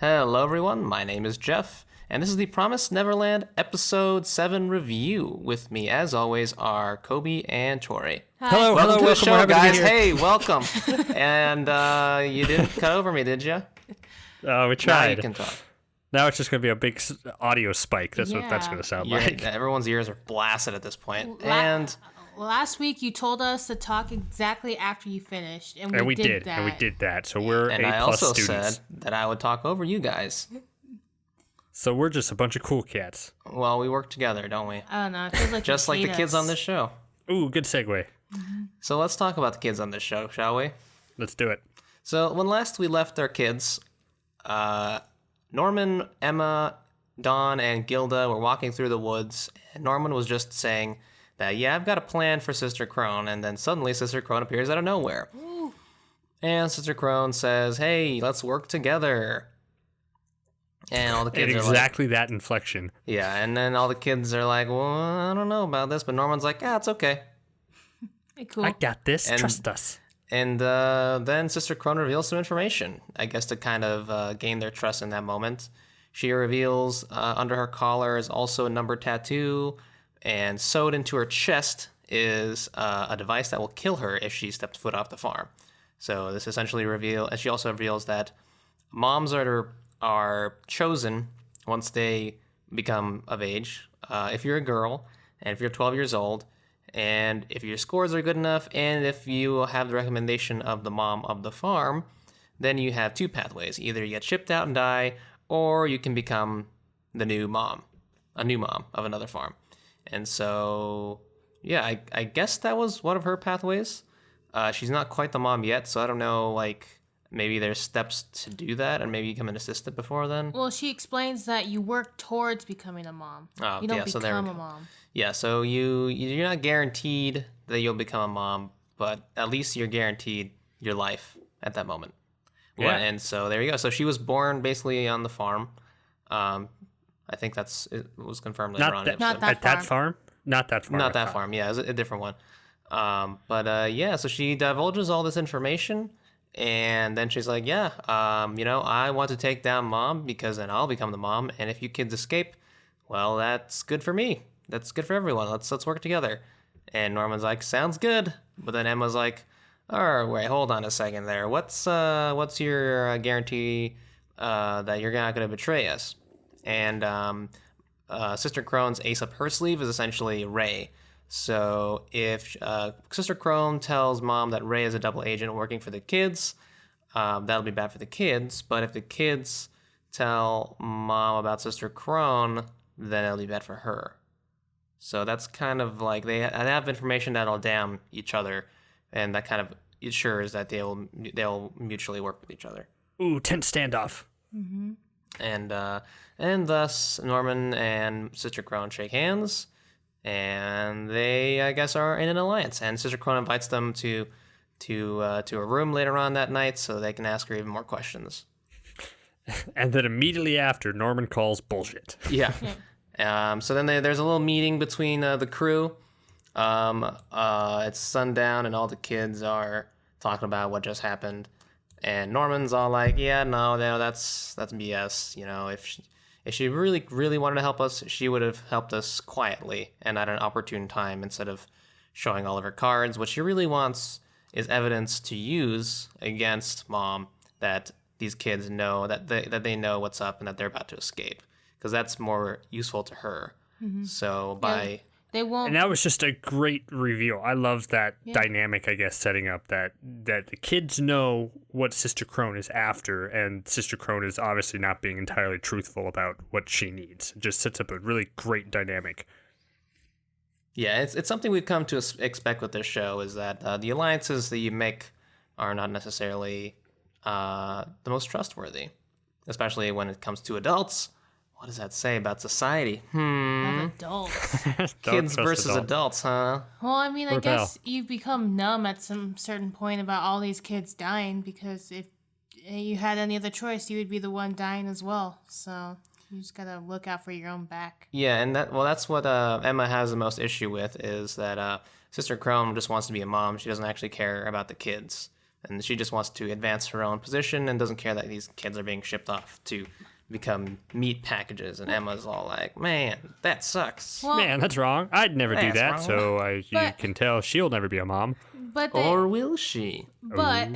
Hello, everyone. My name is Jeff, and this is the Promised Neverland Episode 7 review. With me, as always, are Coby and Torie. Hi. Welcome to the show, guys. To Hey, welcome. And you didn't cut over me, did you? We tried. Now you can talk. Now it's just going to be a big audio spike. That's what that's going to sound like. Everyone's ears are blasted at this point. Last week you told us to talk exactly after you finished, and we did that. And we did that. So we're and A+ I also students. said that I would talk over you guys. So we're just a bunch of cool cats. Well, we work together, don't we? I don't know. It feels like Just like the kids on this show. Ooh, good segue. Mm-hmm. So let's talk about the kids on this show, shall we? Let's do it. So when last we left our kids, Norman, Emma, Dawn, and Gilda were walking through the woods, and Norman was just saying that, yeah, I've got a plan for Sister Crone, and then suddenly Sister Crone appears out of nowhere. Ooh. And Sister Crone says, hey, let's work together. And all the kids are exactly that inflection. Yeah, and then all the kids are like, well, I don't know about this, but Norman's like, it's okay. Hey, cool. I got this. Trust us. And then Sister Crone reveals some information, I guess to kind of gain their trust in that moment. She reveals under her collar is also a number tattoo, and sewed into her chest is a device that will kill her if she steps foot off the farm. So this essentially reveals, and she also reveals that moms are chosen once they become of age. If you're a girl, and if you're 12 years old, and if your scores are good enough, and if you have the recommendation of the mom of the farm, then you have two pathways. Either you get shipped out and die, or you can become the new mom, a new mom of another farm. And so, yeah, I guess that was one of her pathways. She's not quite the mom yet, so I don't know, maybe there's steps to do that, and maybe become an assistant before then. Well, she explains that you work towards becoming a mom. You don't become a mom. Yeah, so you're not guaranteed that you'll become a mom, but at least you're guaranteed your life at that moment. Yeah. Well, and so there you go. So she was born basically on the farm. I think it was confirmed later on. Not that farm? Not that farm. Not that farm, yeah. It was a different one. So she divulges all this information, and then she's like, I want to take down mom because then I'll become the mom, and if you kids escape, well, that's good for me. That's good for everyone. Let's work together. And Norman's like, sounds good. But then Emma's like, oh, wait, hold on a second there. What's your guarantee that you're not going to betray us? And Sister Crone's ace up her sleeve is essentially Ray. So if Sister Crone tells Mom that Ray is a double agent working for the kids, that'll be bad for the kids. But if the kids tell Mom about Sister Crone, then it'll be bad for her. So that's kind of like they have information that'll damn each other, and that kind of ensures that they'll mutually work with each other. Ooh, tense standoff. Mm-hmm. And thus Norman and Sister Crone shake hands, and they, I guess, are in an alliance. And Sister Crone invites them to a room later on that night so they can ask her even more questions. And then immediately after, Norman calls bullshit. Yeah. So then there's a little meeting between the crew. It's sundown, and all the kids are talking about what just happened. And Norman's all like, yeah, no, that's BS. You know, if she really, really wanted to help us, she would have helped us quietly and at an opportune time instead of showing all of her cards. What she really wants is evidence to use against Mom that these kids know that they know what's up and that they're about to escape, because that's more useful to her. Mm-hmm. So they won't. And that was just a great reveal. I love that dynamic, I guess, setting up that the kids know what Sister Crone is after, and Sister Crone is obviously not being entirely truthful about what she needs. It just sets up a really great dynamic. Yeah, it's something we've come to expect with this show, is that the alliances that you make are not necessarily the most trustworthy, especially when it comes to adults. What does that say about society? Not adults. Kids versus adults, huh? Well, I mean, I guess you become numb at some certain point about all these kids dying, because if you had any other choice, you would be the one dying as well. So you just gotta look out for your own back. Yeah, and that's what Emma has the most issue with, is that Sister Crone just wants to be a mom. She doesn't actually care about the kids. and she just wants to advance her own position and doesn't care that these kids are being shipped off to become meat packages. And Emma's all like, man, that sucks. Well, Man, that's wrong. I'd never do That's that. wrong. So you But- can tell she'll never be a mom. but Or will she? But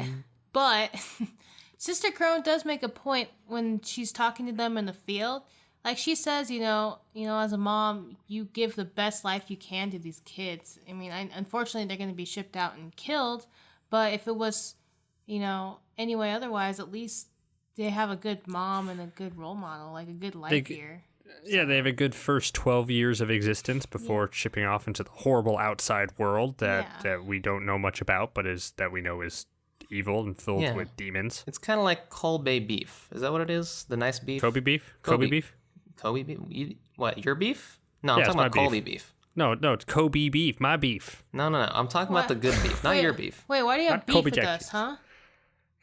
Sister Crone does make a point when she's talking to them in the field. Like she says, as a mom, you give the best life you can to these kids. I mean, unfortunately, they're going to be shipped out and killed. But if it was, anyway, otherwise, at least they have a good mom and a good role model, like a good life here. Yeah, they have a good first 12 years of existence before shipping off into the horrible outside world that we don't know much about, but that we know is evil and filled Yeah. with demons. It's kind of like Colby beef. Is that what it is? The nice beef? Kobe beef? Kobe. Kobe beef? Kobe beef? What, your beef? No, I'm Yeah, talking it's about my beef. Colby beef. No, it's Kobe beef, my beef. No. I'm talking about the good beef, not Wait, your beef. Wait, why do you have Not beef Kobe with Jack us, cheese. huh?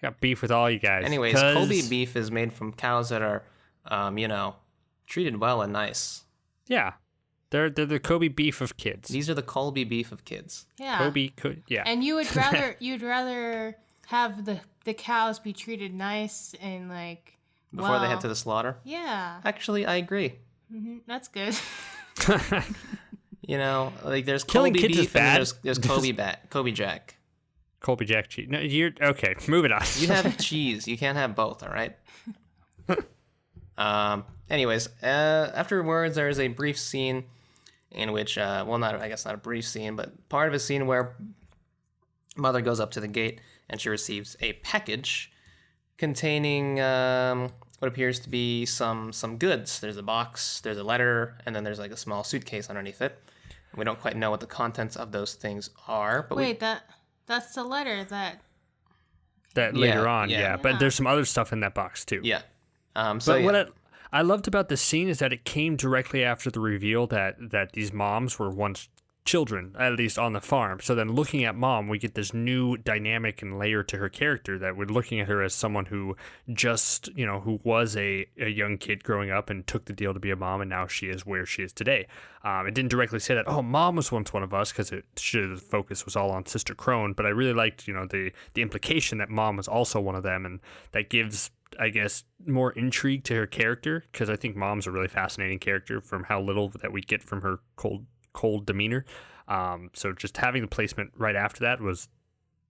Got beef with all you guys. Anyways, 'cause- Colby beef is made from cows that are, treated well and nice. Yeah. They're the Kobe beef of kids. These are the Colby beef of kids. Yeah. Kobe, yeah. And you'd rather have the cows be treated nice and like Before they head to the slaughter. Yeah, Actually, I agree. that's good. There's Killing Colby kids is beef and bad. there's Kobe Jack. Colby Jack cheese. No, you're okay. Moving on. You have cheese. You can't have both, all right? Anyways, afterwards, there is a brief scene in which, not a brief scene, but part of a scene where Mother goes up to the gate and she receives a package containing what appears to be some goods. There's a box, there's a letter, and then there's like a small suitcase underneath it. We don't quite know what the contents of those things are, but Wait, that's the letter that. that later on, yeah. But there's some other stuff in that box too. yeah. But So what I loved about this scene is that it came directly after the reveal that these moms were once children, at least on the farm. So then looking at Mom, we get this new dynamic and layer to her character that we're looking at her as someone who just, who was a young kid growing up and took the deal to be a mom, and now she is where she is today. It didn't directly say that, Mom was once one of us, because the focus was all on Sister Crone, but I really liked, the implication that Mom was also one of them, and that gives, I guess, more intrigue to her character, because I think Mom's a really fascinating character from how little that we get from her cold demeanor. So just having the placement right after that was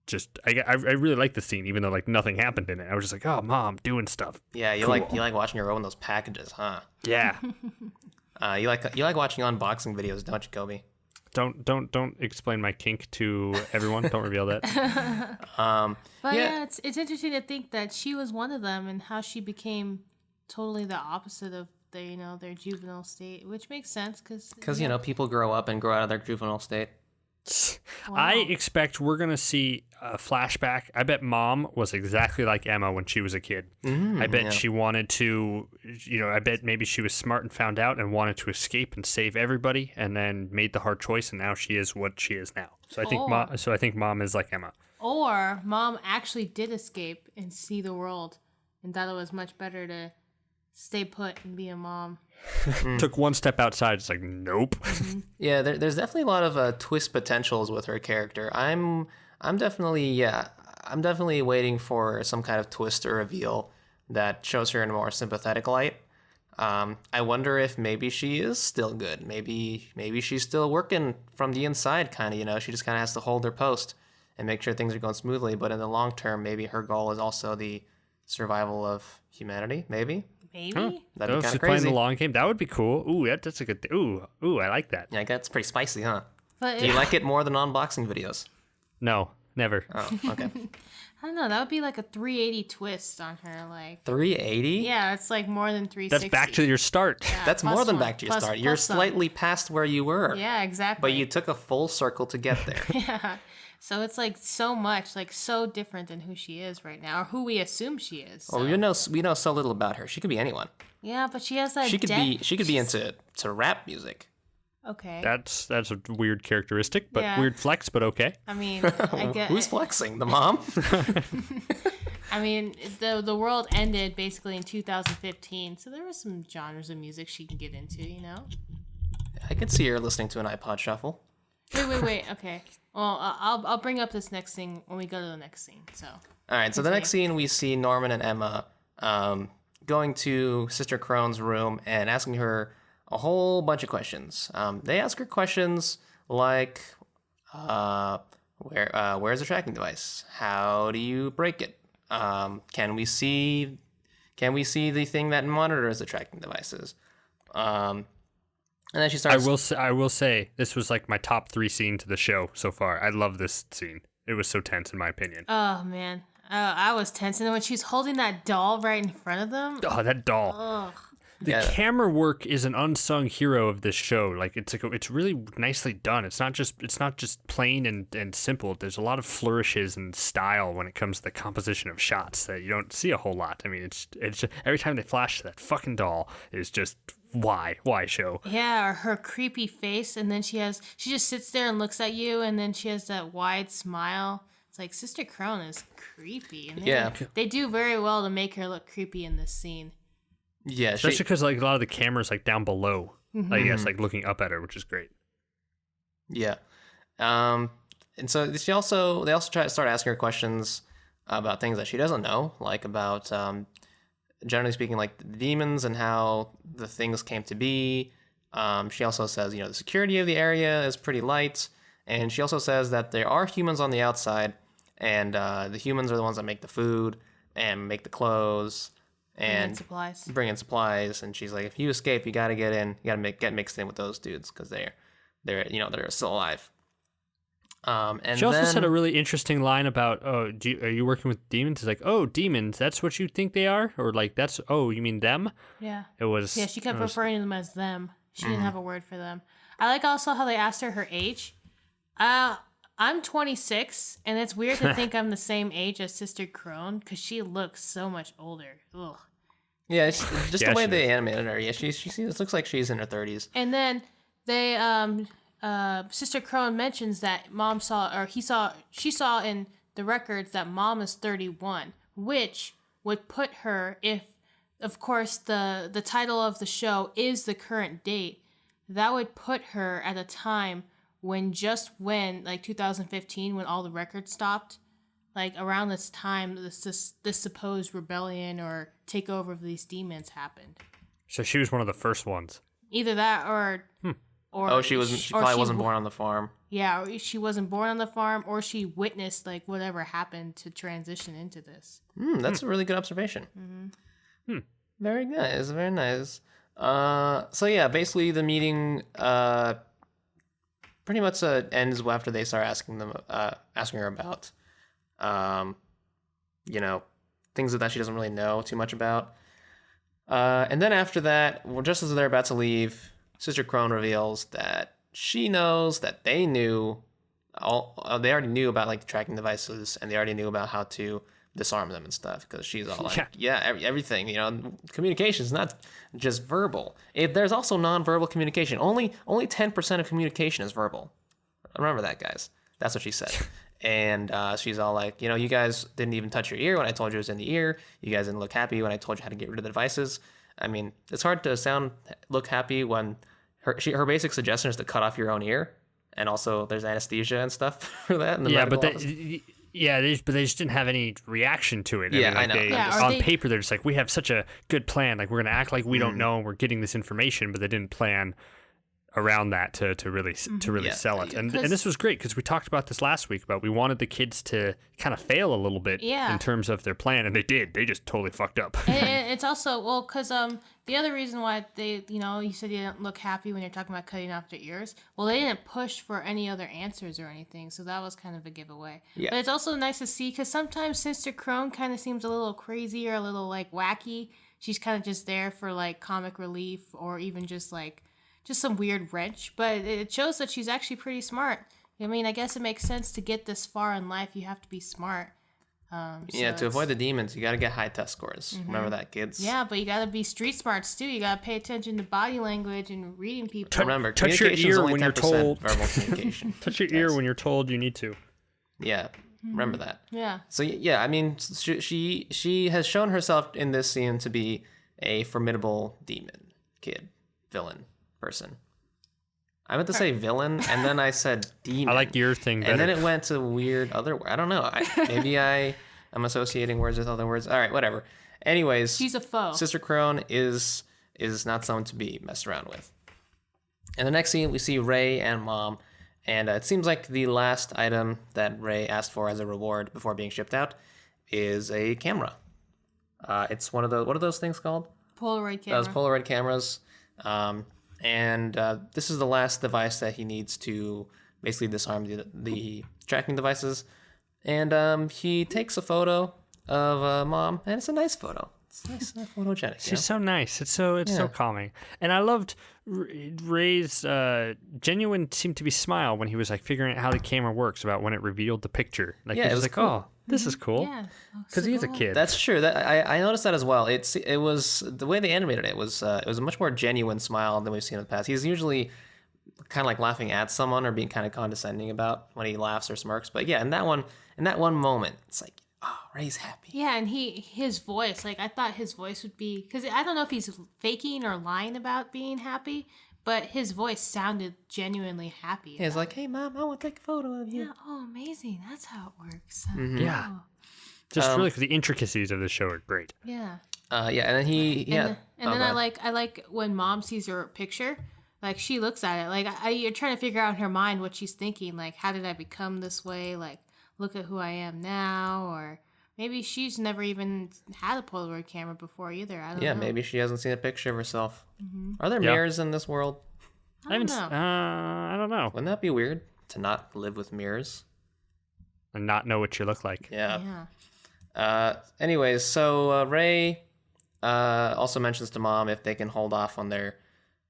just, I really liked the scene, even though like nothing happened in it. I was just like, oh, Mom doing stuff. yeah, you like watching her open those packages, huh? Yeah. You like watching unboxing videos, don't you, Kobe? Don't explain my kink to everyone. Don't reveal that. But Yeah. it's interesting to think that she was one of them and how she became totally the opposite of their juvenile state, which makes sense because People grow up and grow out of their juvenile state. I expect we're going to see a flashback. I bet Mom was exactly like Emma when she was a kid. I bet she wanted to, I bet maybe she was smart and found out and wanted to escape and save everybody, and then made the hard choice, and now she is what she is now. So I think Mom is like Emma. Or Mom actually did escape and see the world and thought it was much better to stay put and be a mom. Took one step outside. It's like, nope. Yeah, there's definitely a lot of twist potentials with her character. I'm definitely waiting for some kind of twist or reveal that shows her in a more sympathetic light. I wonder if maybe she is still good. Maybe she's still working from the inside, kind of. She just kind of has to hold her post and make sure things are going smoothly. But in the long term, maybe her goal is also the survival of humanity. Maybe. Maybe? That'd be kind She's of playing crazy. the long game. That would be cool. Ooh, that's a good. Ooh, I like that. Yeah, that's pretty spicy, huh? But Do you like it more than unboxing videos? No, never. Oh, okay. I don't know. That would be like a 380 twist on her. Like, 380? yeah, it's like more than 360. That's back to your start. Yeah, That's plus more than one. back to your Plus- start. You're plus some. slightly past where you were. Yeah, exactly. But you took a full circle to get there. Yeah. So it's like so much, like so different than who she is right now, or who we assume she is. Well, we know so little about her. She could be anyone. Yeah, but she has that. She could be into rap music. Okay. That's a weird characteristic, but Yeah. weird flex, but okay. I mean, I get. Who's flexing? The mom? I mean, the world ended basically in 2015, so there were some genres of music she can get into. I could see her listening to an iPod shuffle. Wait. Okay. Well, I'll bring up this next thing when we go to the next scene. So. All right. So the next scene, we see Norman and Emma going to Sister Crone's room and asking her a whole bunch of questions. They ask her questions like, where's the tracking device? How do you break it? Can we see the thing that monitors the tracking devices? And then she starts. I will say this was like my top 3 scene to the show so far. I love this scene. It was so tense in my opinion. Oh man, I was tense, and then when she's holding that doll right in front of them. Oh, that doll. Ugh. The camera work is an unsung hero of this show. Like it's really nicely done. It's not just plain and simple. There's a lot of flourishes and style when it comes to the composition of shots that you don't see a whole lot. I mean, it's every time they flash to that fucking doll is just why show. Yeah, or her creepy face, and then she just sits there and looks at you, and then she has that wide smile. It's like Sister Crone is creepy, and they do very well to make her look creepy in this scene. Yeah, especially because like a lot of the cameras like down below, I guess, like looking up at her, which is great. Yeah, and so they also try to start asking her questions about things that she doesn't know, like about generally speaking, like the demons and how the things came to be. She also says, the security of the area is pretty light, and she also says that there are humans on the outside, and the humans are the ones that make the food and make the clothes. And bring in supplies, and she's like, if you escape, you got to get in. You got to get mixed in with those dudes because they're still alive. And she also said a really interesting line about, are you working with demons? It's like, oh, demons, that's what you think they are, or like you mean them? Yeah. It was. Yeah, she kept referring to them as them. She didn't have a word for them. I like also how they asked her age. I'm 26, and it's weird to think I'm the same age as Sister Crone because she looks so much older. Ugh. Yeah, it's just the way they animated her. Yeah, she looks like she's in her 30s. And then they, Sister Crone mentions that she saw in the records that Mom is 31, which would put her, if, of course, the title of the show is the current date, that would put her at a time when, like 2015, when all the records stopped, like around this time, this supposed rebellion or takeover of these demons happened. So she was one of the first ones. Either that or she probably wasn't born on the farm. Yeah, or she wasn't born on the farm, or she witnessed like whatever happened to transition into this. That's a really good observation. Very nice, very nice. So yeah, basically the meeting pretty much ends after they start asking her about, things that she doesn't really know too much about. And then after that, just as they're about to leave, Sister Crone reveals that she knows that they already knew about like the tracking devices, and they already knew about how to disarm them and stuff, because she's all like, everything, communication is not just verbal. There's also non-verbal communication. Only 10% of communication is verbal. Remember that, guys. That's what she said. And she's all like, you guys didn't even touch your ear when I told you it was in the ear. You guys didn't look happy when I told you how to get rid of the devices. I mean, it's hard to look happy when her basic suggestion is to cut off your own ear, and also there's anesthesia and stuff for that. In the but they just didn't have any reaction to it. I know. On paper, they're just like, we have such a good plan. Like, we're going to act like we don't know, and we're getting this information, but they didn't plan around that to really sell it. And this was great, because we talked about this last week, about we wanted the kids to kind of fail a little bit in terms of their plan, and they did. They just totally fucked up. And it's also, because the other reason why they, you said you didn't look happy when you're talking about cutting off their ears. Well, they didn't push for any other answers or anything, so that was kind of a giveaway. Yeah. But it's also nice to see, because sometimes Sister Crone kind of seems a little crazy or a little, like, wacky. She's kind of just there for, like, comic relief, or even just some weird wrench. But it shows that she's actually pretty smart. I mean, I guess it makes sense to get this far in life, you have to be smart. To avoid the demons, you got to get high test scores. Remember that, kids. Yeah, but you got to be street smarts too. You got to pay attention to body language and reading people. Remember, touch your ear when you're told. Verbal communication. Touch your ear when you're told you need to. Yeah, remember that. Yeah. So yeah, I mean, she has shown herself in this scene to be a formidable demon, villain person. I meant to say villain, and then I said demon. I like your thing better. And then it went to weird other. I don't know. Maybe I'm associating words with other words. All right, whatever. Anyways, She's a foe. Sister Crone is not someone to be messed around with. In the next scene, we see Ray and Mom, and it seems like the last item that Ray asked for as a reward before being shipped out is a camera. It's one of those. What are those things called? Polaroid camera. Those Polaroid cameras. And this is the last device that he needs to basically disarm the tracking devices. And he takes a photo of Mom, and it's a nice photo. It's nice, photogenic. She's so nice. It's so calming. And I loved Ray's genuine seemed to be smile when he was like figuring out how the camera works about when it revealed the picture. Like Yeah, he it was was like, cool. oh, this is cool. Yeah. Because he's a kid. That's true. That I noticed that as well. It was the way they animated it was a much more genuine smile than we've seen in the past. He's usually kind of like laughing at someone or being kind of condescending about when he laughs or smirks. But yeah, in that one moment, it's like, oh, Ray's happy. Yeah, and his voice, like I thought his voice would be, because I don't know if he's faking or lying about being happy, but his voice sounded genuinely happy. Yeah, he's like, hey, Mom, I want to take a photo of you. Yeah, oh, amazing. That's how it works. Yeah. Oh, Just really because the intricacies of the show are great. yeah. Yeah, and then And then I like when Mom sees her picture, like she looks at it, like you're trying to figure out in her mind what she's thinking, like how did I become this way? Like look at who I am now, or maybe she's never even had a Polaroid camera before either. I don't know. Yeah, maybe she hasn't seen a picture of herself. Mm-hmm. Are there mirrors in this world? I don't know. I don't know. Wouldn't that be weird to not live with mirrors? And not know what you look like. Yeah. Anyways, so Ray also mentions to Mom if they can hold off on their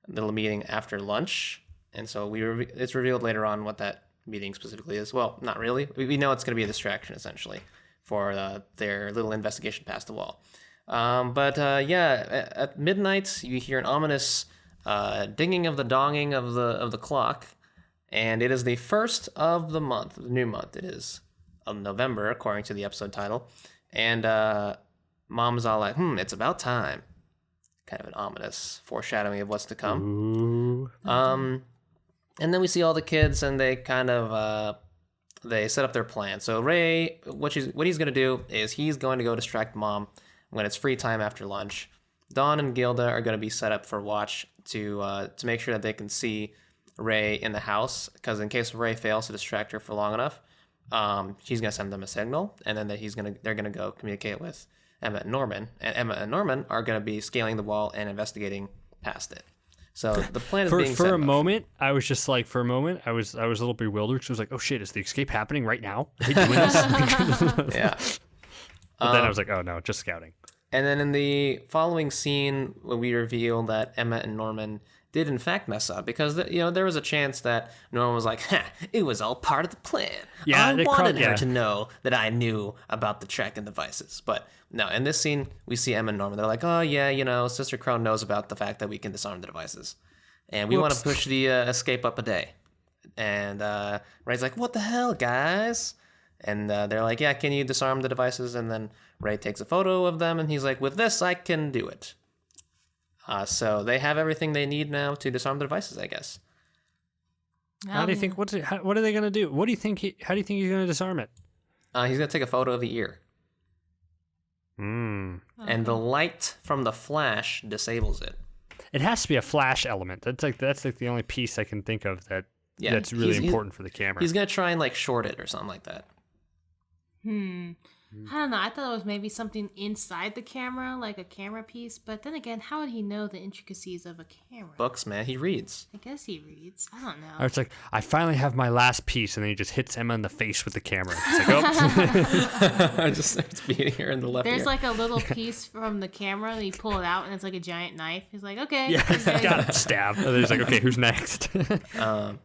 little meeting after lunch, and so it's revealed later on what that meeting specifically is. Well, not really. We know it's going to be a distraction essentially for their little investigation past the wall. But at midnight you hear an ominous dinging of the donging of the clock, and it is the first of the month, the new month. It is of November, according to the episode title, and Mom's all like, it's about time. Kind of an ominous foreshadowing of what's to come. Ooh. And then we see all the kids, and they kind of they set up their plan. So Ray, what he's gonna do is he's going to go distract Mom when it's free time after lunch. Dawn and Gilda are gonna be set up for watch to make sure that they can see Ray in the house, because in case Ray fails to distract her for long enough, she's gonna send them a signal, and then they're gonna go communicate with Emma and Norman, and Emma and Norman are gonna be scaling the wall and investigating past it. So the plan is being set for a up. moment. I was just like, I was a little bewildered. Because I was like, oh shit, is the escape happening right now? Are they doing this? Yeah. But then I was like, oh no, just scouting. And then in the following scene, we reveal that Emma and Norman did in fact mess up, because there was a chance that Norman was like, it was all part of the plan. Yeah, I wanted her yeah. to know that I knew about the tracking devices. But no, in this scene, we see Emma and Norman. They're like, oh yeah, Sister Crone knows about the fact that we can disarm the devices, and we want to push the escape up a day. And Ray's like, what the hell, guys? And they're like, yeah, can you disarm the devices? And then Ray takes a photo of them, and he's like, with this, I can do it. So they have everything they need now to disarm the devices, I guess. How do you think? What are they gonna do? What do you think? How do you think he's gonna disarm it? He's gonna take a photo of the ear, and the light from the flash disables it. It has to be a flash element. That's like the only piece I can think of that's really important for the camera. He's gonna try and like short it or something like that. I don't know. I thought it was maybe something inside the camera, like a camera piece. But then again, how would he know the intricacies of a camera? Books, man. He reads. I guess he reads. I don't know. Or it's like, I finally have my last piece, and then he just hits Emma in the face with the camera. It's like, oh. Just starts beating her in the left There's ear. like a little piece from the camera, and you pull it out, and it's like a giant knife. He's like, okay. Yeah, got it. Stab. And then he's like, okay, who's next? And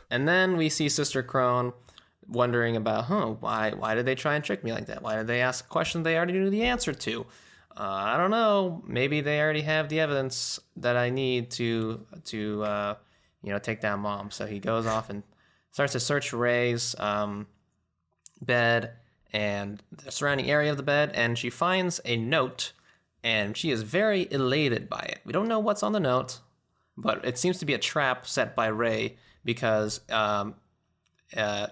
then we see Sister Crone wondering about, why did they try and trick me like that? Why did they ask a question they already knew the answer to? I don't know. Maybe they already have the evidence that I need to take down Mom. So he goes off and starts to search Ray's bed and the surrounding area of the bed, and she finds a note, and she is very elated by it. We don't know what's on the note, but it seems to be a trap set by Ray because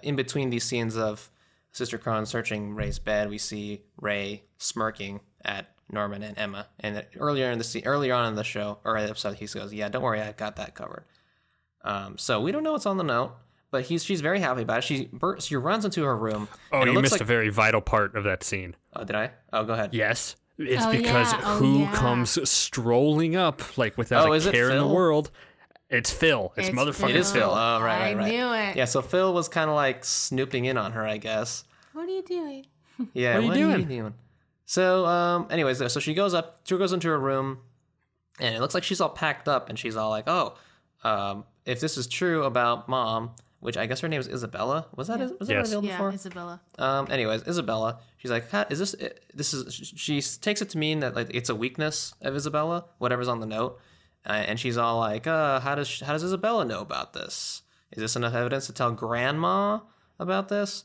in between these scenes of Sister Crone searching Ray's bed, we see Ray smirking at Norman and Emma. And earlier on in the show or the episode, he goes, "Yeah, don't worry, I got that covered." So we don't know what's on the note, but she's very happy about it. She runs into her room. Oh, and you missed a very vital part of that scene. Oh, did I? Oh, go ahead. Yes. It's Oh, because yeah. Oh, who yeah. comes strolling up without is a it care in the Phil? world? It's Phil. It's motherfucking Phil. It is Phil. Oh, right. I knew it. Yeah, so Phil was kind of like snooping in on her, I guess. What are you doing? Yeah, What are you doing? So, anyways, so she goes into her room, and it looks like she's all packed up, and she's all like, "Oh, if this is true about Mom," which I guess her name is Isabella. Was that Yeah. was that Yes. revealed Yeah, before? Isabella. Anyways, Isabella, she's like, "Is this? This is." She takes it to mean that like it's a weakness of Isabella, whatever's on the note, and she's all like, how does Isabella know about this? Is this enough evidence to tell Grandma about this?"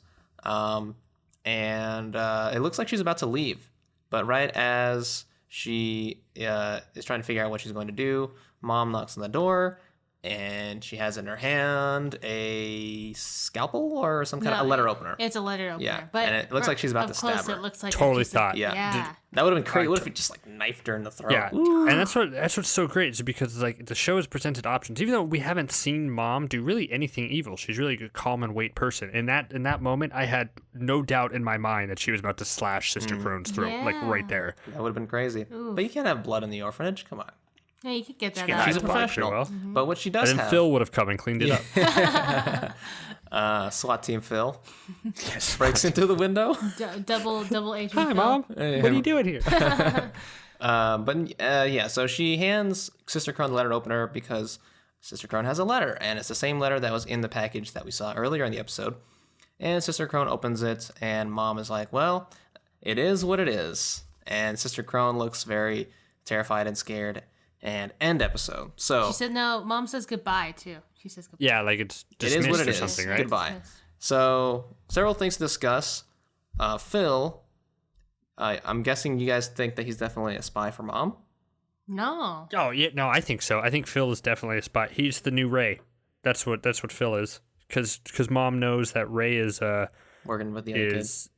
And it looks like she's about to leave, but right as she is trying to figure out what she's going to do, Mom knocks on the door. And she has in her hand a scalpel or some kind of a letter opener. It's a letter opener. Yeah, But and it looks like she's about to stab close, her. It looks like Totally just a- thought. Yeah. That would have been crazy. What if he just like knifed her in the throat? Yeah, Ooh. and that's what's so great is because like the show has presented options. Even though we haven't seen Mom do really anything evil, she's really a calm and wait person. In that moment, I had no doubt in my mind that she was about to slash Sister Crone's throat, like right there. That would have been crazy. But you can't have blood in the orphanage. Come on. Yeah, you could get that can out. She's a hide the body professional. pretty well. Mm-hmm. But what she And does then have, Phil would have come and cleaned it up. SWAT team Phil, breaks into the window. Double agent. Hi, Phil. Mom. What are you doing here? Yeah, so she hands Sister Crone the letter opener because Sister Crone has a letter, and it's the same letter that was in the package that we saw earlier in the episode. And Sister Crone opens it, and Mom is like, "Well, it is what it is." And Sister Crone looks very terrified and scared. And end episode. So She said no. Mom says goodbye too. She says goodbye. Yeah, like it's it is dismissed what it or is. something, right? Goodbye. Yes. So several things to discuss. Phil, I'm guessing you guys think that he's definitely a spy for Mom. No. Oh yeah, no, I think so. I think Phil is definitely a spy. He's the new Ray. That's what Phil is. Because Mom knows that Ray is Working with the other kids.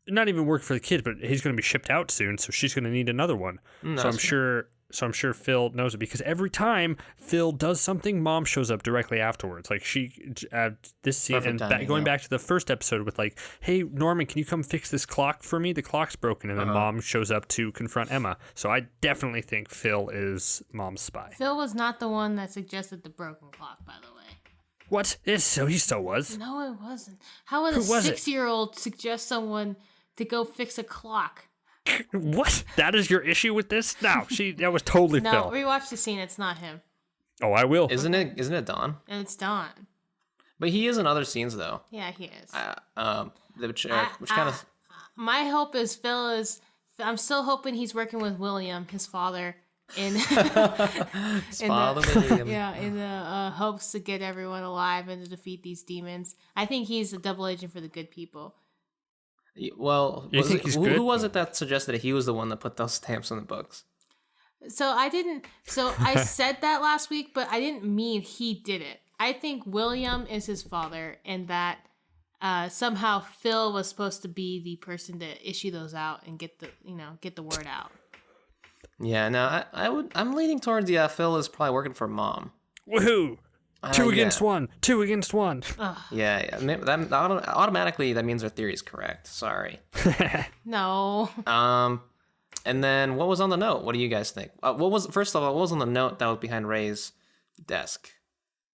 not even working for the kids, but he's going to be shipped out soon, so she's going to need another one. So I'm sure Phil knows it because every time Phil does something, Mom shows up directly afterwards. Like this scene, Perfect and timing, going yeah. back to the first episode with like, "Hey Norman, can you come fix this clock for me? The clock's broken." And then Mom shows up to confront Emma. So I definitely think Phil is Mom's spy. Phil was not the one that suggested the broken clock, by the way. What? He still was. No, it wasn't. How would a Who was it? 6-year-old suggest someone to go fix a clock? What? That is your issue with this? No, that was totally No, Phil. rewatch the scene. It's not him. Oh, I will. Isn't it Don? And it's Don. But he is in other scenes though. Yeah, he is. Which kind of My hope is Phil is. I'm still hoping he's working with William, his father, in Father William. yeah, in the hopes to get everyone alive and to defeat these demons. I think he's a double agent for the good people. Well, You think he's good? who was it that suggested that he was the one that put those stamps in the books? So I said that last week, but I didn't mean he did it. I think William is his father, and that somehow Phil was supposed to be the person to issue those out and get the word out. Yeah, no, I'm leaning towards Phil is probably working for Mom. Woohoo! Two yeah. against one. Two against one. Yeah, that automatically that means our theory is correct. Sorry. No. And then what was on the note? What do you guys think? What was on the note that was behind Ray's desk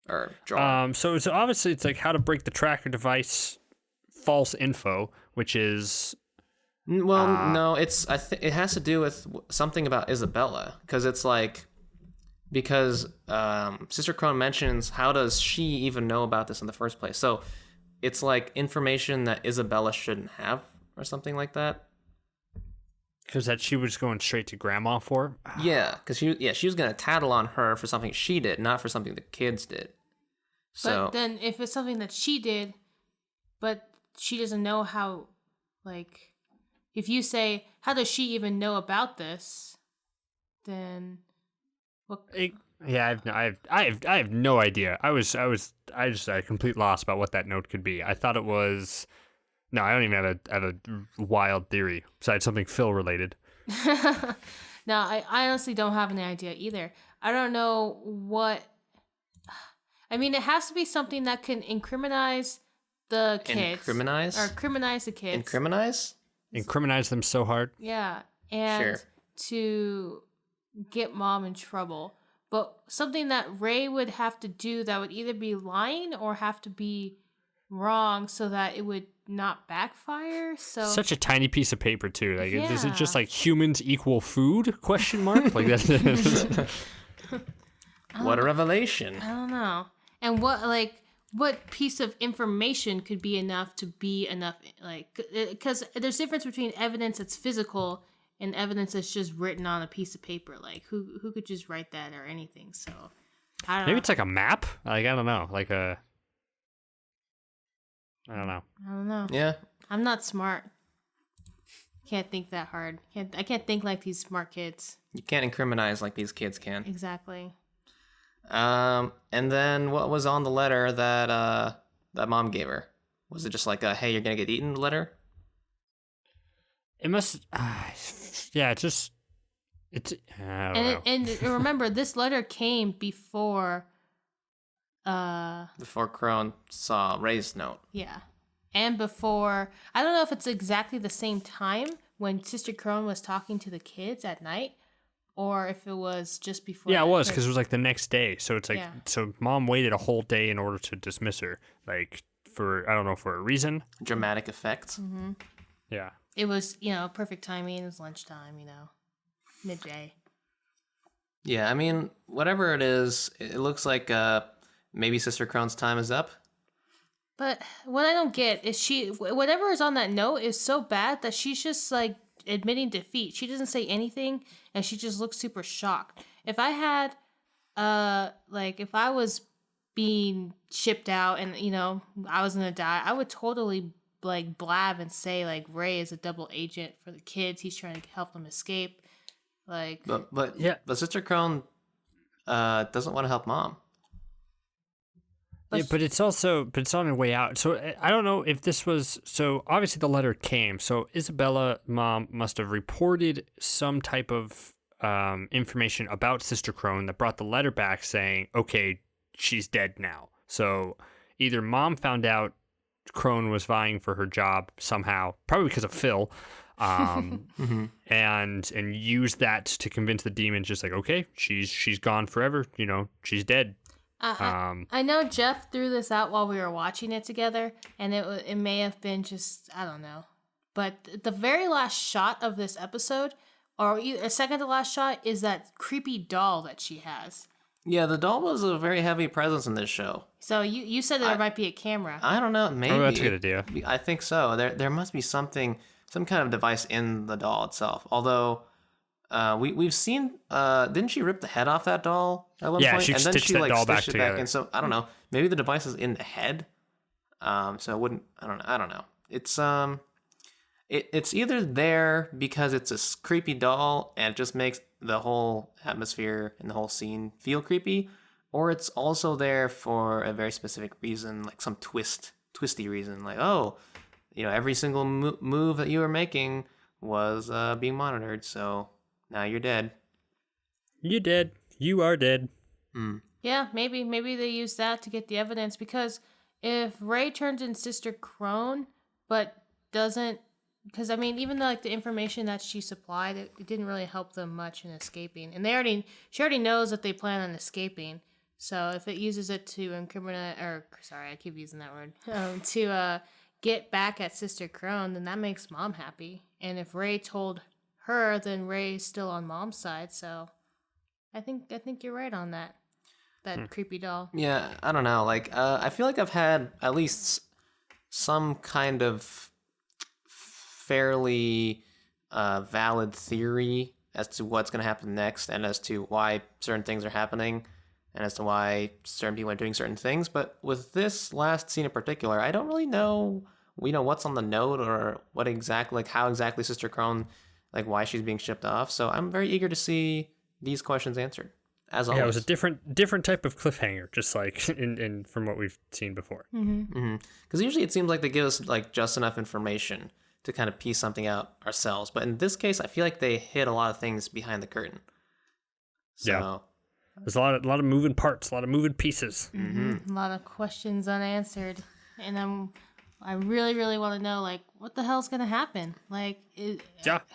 or drawer? So obviously it's like how to break the tracker device false info, which is No, it has to do with something about Isabella because it's like because Sister Crone mentions how does she even know about this in the first place? So it's like information that Isabella shouldn't have or something like that. because that she was going straight to Grandma for. Yeah, because she was gonna tattle on her for something she did, not for something the kids did. So But then if it's something that she did, but she doesn't know how, like, if you say, how does she even know about this? Then what? Yeah, I have no idea. I was just at a complete loss about what that note could be. I thought it was. No, I don't even have a wild theory besides something Phil related. No, I honestly don't have any idea either. I don't know what. I mean, it has to be something that can incriminate the kids. Incriminate? Or criminalize the kids. Incriminate? Incriminate them so hard. Yeah. And Sure. to get mom in trouble. But something that Ray would have to do that would either be lying or have to be wrong so that it would not backfire. So Such a tiny piece of paper too. Like, is it Yeah. just like humans equal food? Question mark. Like that. What a revelation. I don't know. And what piece of information could be enough to be enough? Like, because there's difference between evidence that's physical and evidence that's just written on a piece of paper. Like, who could just write that or anything? So, I don't Maybe know. it's like a map. Like, I don't know. Like a. I don't know. I don't know. Yeah. I'm not smart. Can't think that hard. I can't think like these smart kids. You can't incriminate like these kids can. Exactly. And then what was on the letter that that mom gave her? Was it just like a, hey, you're gonna get eaten letter? It must. Yeah, it's just. It's. I don't know. And remember, this letter came before. Before Crone saw Ray's note. Yeah. And before, I don't know if it's exactly the same time when Sister Crone was talking to the kids at night, or if it was just before. Yeah, it that, was because it was like the next day. So it's like, Yeah. so mom waited a whole day in order to dismiss her, like for I don't know, for a reason. Dramatic effect. Yeah. It was, perfect timing. It was lunchtime, midday. Yeah, I mean, whatever it is, it looks like maybe Sister Crone's time is up. But what I don't get is whatever is on that note is so bad that she's just like admitting defeat. She doesn't say anything and she just looks super shocked. If I had, if I was being shipped out and, I was going to die, I would totally like blab and say like Ray is a double agent for the kids. He's trying to help them escape. Like, But Yeah. but Sister Crone doesn't want to help mom. Yeah, but it's on the way out. So I don't know if this was, so obviously the letter came. So Isabella mom must have reported some type of information about Sister Crone that brought the letter back saying, okay, she's dead now. So either mom found out Crone was vying for her job somehow, probably because of Phil, and used that to convince the demons just like, okay, she's gone forever. She's dead. I know Jeff threw this out while we were watching it together, and it may have been just, I don't know. But the very last shot of this episode, or a second to last shot, is that creepy doll that she has. Yeah, the doll was a very heavy presence in this show. So you said that there might be a camera. I don't know, maybe. Oh, that's a good idea. I think so. There must be some kind of device in the doll itself. Although we've seen, didn't she rip the head off that doll at one Yeah, point? she And then stitched she that like doll back stitched it back together. in. So I don't know. Maybe the device is in the head. So it wouldn't. I don't know. It's either there because it's a creepy doll and it just makes the whole atmosphere and the whole scene feel creepy, or it's also there for a very specific reason, like some twisty reason, like, oh, every single move that you were making was being monitored, so now you're dead. You're dead. You are dead. Yeah, maybe they use that to get the evidence, because if Ray turns in Sister Crone but doesn't, because I mean, even though like the information that she supplied, it didn't really help them much in escaping, and she already knows that they plan on escaping. So if it uses it to incriminate, or sorry, I keep using that word, to get back at Sister Crone, then that makes mom happy. And if Ray told her, then Ray's still on mom's side. So I think you're right on that. That creepy doll. Yeah, I don't know. Like, I feel like I've had at least some kind of fairly valid theory as to what's going to happen next and as to why certain things are happening and as to why certain people are doing certain things. But with this last scene in particular, I don't really know, what's on the note or what exactly, like how exactly Sister Crone, like why she's being shipped off. So I'm very eager to see these questions answered. as always. Yeah, it was a different type of cliffhanger, just like in from what we've seen before. Because usually it seems like they give us like just enough information to kind of piece something out ourselves. But in this case, I feel like they hid a lot of things behind the curtain. So, Yeah. There's a lot of moving parts, a lot of moving pieces. A lot of questions unanswered, and I really, really want to know, like, what the hell's gonna happen? Like,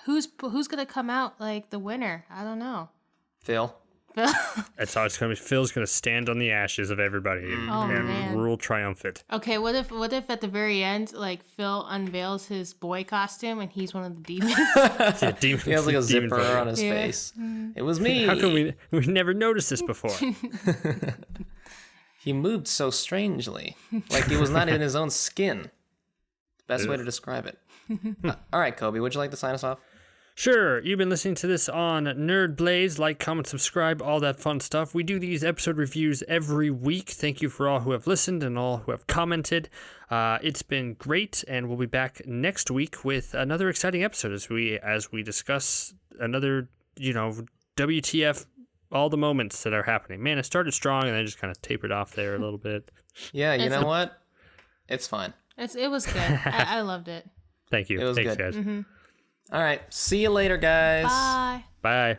who's gonna come out like the winner? I don't know. Phil. That's how it's going to be. Phil's going to stand on the ashes of everybody and rule triumphant. Okay, what if at the very end, like, Phil unveils his boy costume and he's one of the demons? Yeah, demon, He has like a demon zipper vote. on his face. It was me. How come we never noticed this before? He moved so strangely, like he was not in his own skin. Best way to describe it. All right, Coby, would you like to sign us off? Sure, you've been listening to this on Nerd Blaze. Like, comment, subscribe, all that fun stuff. We do these episode reviews every week. Thank you for all who have listened and all who have commented. It's been great, and we'll be back next week with another exciting episode as we discuss another, WTF, all the moments that are happening. Man, it started strong and then just kind of tapered off there a little bit. Yeah, you know what? It's fine. It was good. I loved it. Thank you. It was Thanks, good. guys. All right, see you later, guys. Bye. Bye.